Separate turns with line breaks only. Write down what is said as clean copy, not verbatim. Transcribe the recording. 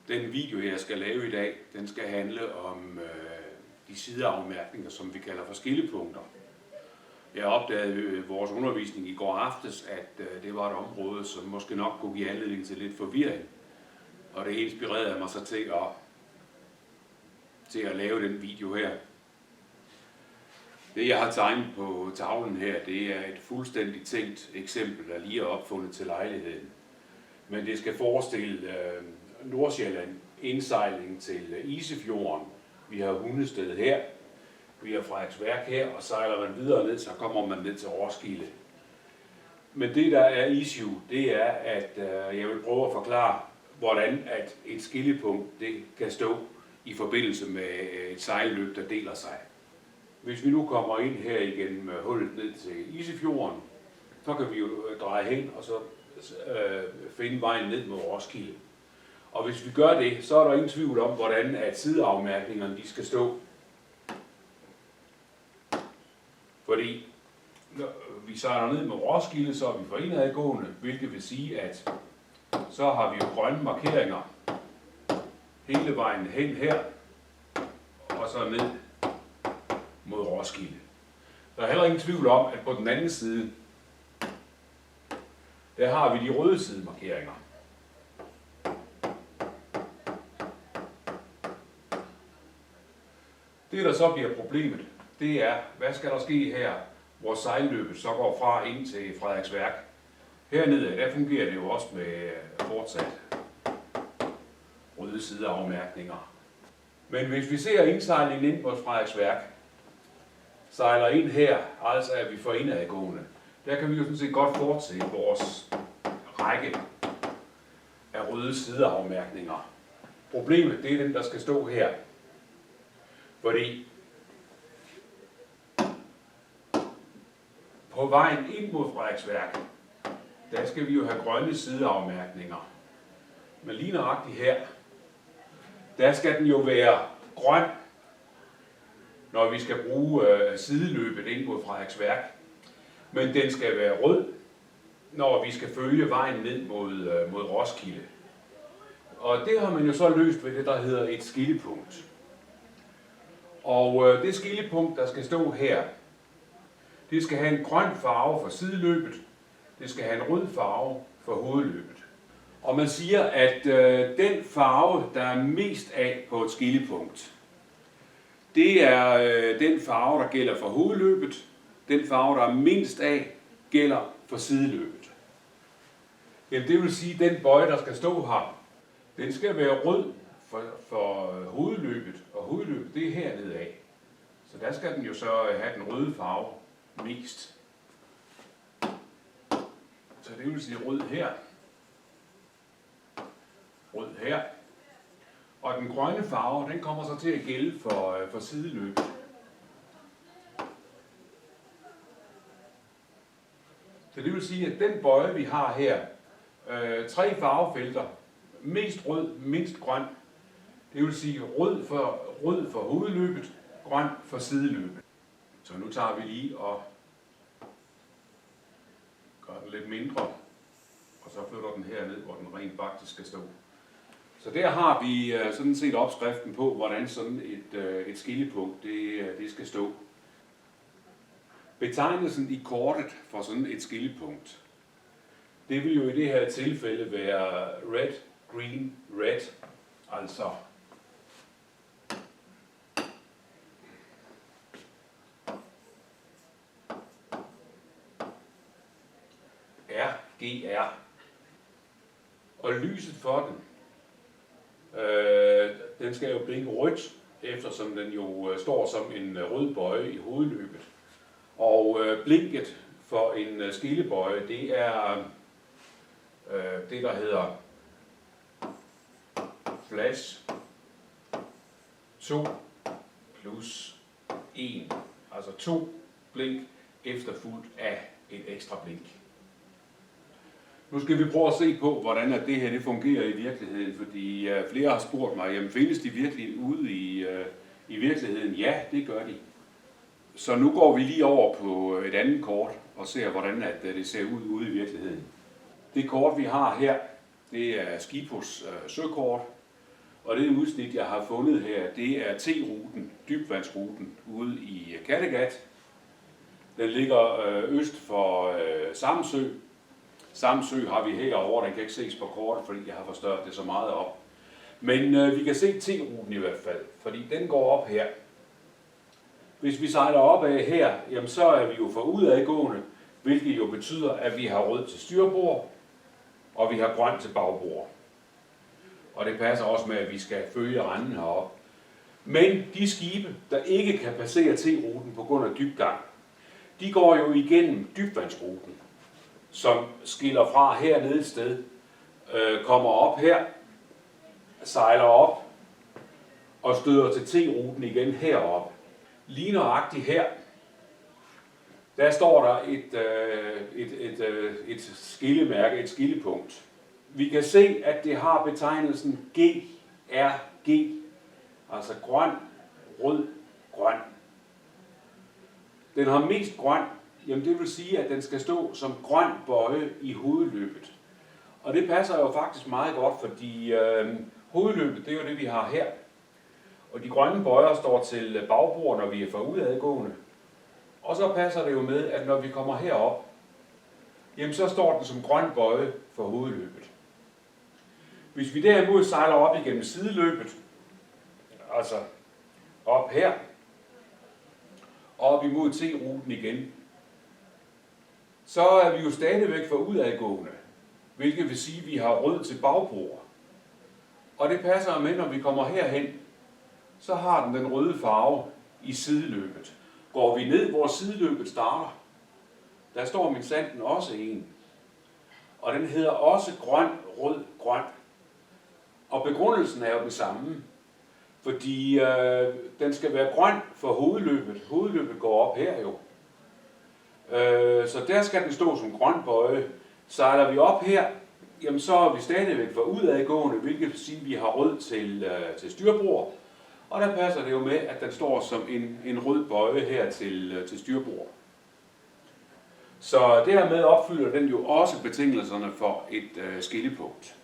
Den video, jeg skal lave i dag, den skal handle om de sideafmærkninger, som vi kalder for skillepunkter. Jeg opdagede i vores undervisning i går aftes, at det var et område, som måske nok kunne give anledning til lidt forvirring. Og det inspirerede mig så til at lave den video her. Det, jeg har tegnet på tavlen her, det er et fuldstændig tænkt eksempel, der lige er opfundet til lejligheden. Men det skal forestille Nordsjælland, indsejling til Isefjorden. Vi har Hundested her, vi har Frederiksværk her, og sejler man videre ned, så kommer man ned til Roskilde. Men det, der er issue, det er, at jeg vil prøve at forklare, hvordan at et skillepunkt det kan stå i forbindelse med et sejlløb, der deler sig. Hvis vi nu kommer ind her igennem hullet ned til Isefjorden, så kan vi jo dreje hen og så finde vejen ned mod Roskilde. Og hvis vi gør det, så er der ingen tvivl om, hvordan at sideafmærkningerne de skal stå. Fordi når vi sejler ned med Roskilde, så er vi for indadgående, hvilket vil sige, at så har vi jo grønne markeringer hele vejen hen her, og så ned mod Roskilde. Der er heller ingen tvivl om, at på den anden side, der har vi de røde sidemarkeringer. Det, der så bliver problemet, det er, hvad skal der ske her, hvor sejlløbet så går fra ind til Frederiksværk. Hernede, der fungerer det jo også med fortsat røde sideafmærkninger. Men hvis vi ser indsejlingen ind på Frederiksværk, sejler ind her, altså er vi for indadgående. Der kan vi jo sådan set godt fortsætte vores række af røde sideafmærkninger. Problemet, det er den, der skal stå her. Fordi på vejen ind mod Frederiksværk, der skal vi jo have grønne sideafmærkninger. Men lige nøjagtigt her, der skal den jo være grøn, når vi skal bruge sideløbet ind mod Frederiksværk. Men den skal være rød, når vi skal følge vejen ned mod Roskilde. Og det har man jo så løst ved det, der hedder et skillepunkt. Og det skillepunkt, der skal stå her, det skal have en grøn farve for sideløbet, det skal have en rød farve for hovedløbet. Og man siger, at den farve, der er mest af på et skillepunkt, det er den farve, der gælder for hovedløbet. Den farve, der er mindst af, gælder for sideløbet. Jamen, det vil sige, at den bøje, der skal stå her, den skal være rød for hovedløbet, og hovedløbet det er hernede af. Så der skal den jo så have den røde farve mest. Så det vil sige rød her, rød her. Og den grønne farve, den kommer så til at gælde for sideløbet. Så det vil sige, at den bøje, vi har her, 3 farvefelter, mest rød, mindst grøn. Det vil sige rød for hovedløbet, grøn for sideløbet. Så nu tager vi lige og gør den lidt mindre, og så flytter den herned, hvor den rent faktisk skal stå. Så der har vi sådan set opskriften på, hvordan sådan et skillepunkt det skal stå. Betegnelsen i kortet for sådan et skillepunkt, det vil jo i det her tilfælde være red, green, red, altså RGR. Og lyset for den, den skal jo blinke rødt, eftersom den jo står som en rød bøje i hovedløbet. Og blinket for en skillebøje, det er det, der hedder flash 2 plus 1. Altså 2 blink efterfulgt af et ekstra blink. Nu skal vi prøve at se på, hvordan at det her det fungerer i virkeligheden, fordi flere har spurgt mig, jamen findes de virkelig ude i virkeligheden? Ja, det gør de. Så nu går vi lige over på et andet kort og ser, hvordan at det ser ud ude i virkeligheden. Det kort, vi har her, det er Skipos søkort. Og det udsnit, jeg har fundet her, det er T-ruten, dybvandsruten ude i Kattegat. Den ligger øst for Samsø. Samsø har vi herovre, den kan ikke ses på kortet, fordi jeg har forstørret det så meget op. Men vi kan se T-ruten i hvert fald, fordi den går op her. Hvis vi sejler opad her, jamen så er vi jo for udadgående, hvilket jo betyder, at vi har rød til styrbord, og vi har grøn til bagbord. Og det passer også med, at vi skal følge renden heroppe. Men de skibe, der ikke kan passere T-ruten på grund af dybgang, de går jo igennem dybvandsruten, som skiller fra hernede et sted, kommer op her, sejler op og støder til T-ruten igen heroppe. Lige nøjagtigt her, der står der et skillemærke, et skillepunkt. Vi kan se, at det har betegnelsen GRG, altså grøn, rød, grøn. Den har mest grøn, jamen det vil sige, at den skal stå som grøn bøje i hovedløbet. Og det passer jo faktisk meget godt, fordi hovedløbet, det er jo det, vi har her. Og de grønne bøjer står til bagbord, når vi er for udadgående. Og så passer det jo med, at når vi kommer herop, jamen så står den som grøn bøje for hovedløbet. Hvis vi derimod sejler op igennem sideløbet, altså op her, op imod T-ruten igen, så er vi jo stadigvæk for udadgående, hvilket vil sige, at vi har rød til bagbord. Og det passer med, når vi kommer herhen, så har den røde farve i sideløbet. Går vi ned, hvor sideløbet starter, der står minsandten også en. Og den hedder også grøn, rød, grøn. Og begrundelsen er jo den samme. Fordi den skal være grøn for hovedløbet. Hovedløbet går op her jo. Så der skal den stå som grøn bøje. Sejler vi op her, jamen så er vi stadigvæk for udadgående, hvilket vil sige, at vi har rød til styrbord. Og der passer det jo med, at den står som en rød bøje her til styrbord. Så dermed opfylder den jo også betingelserne for et skillepunkt.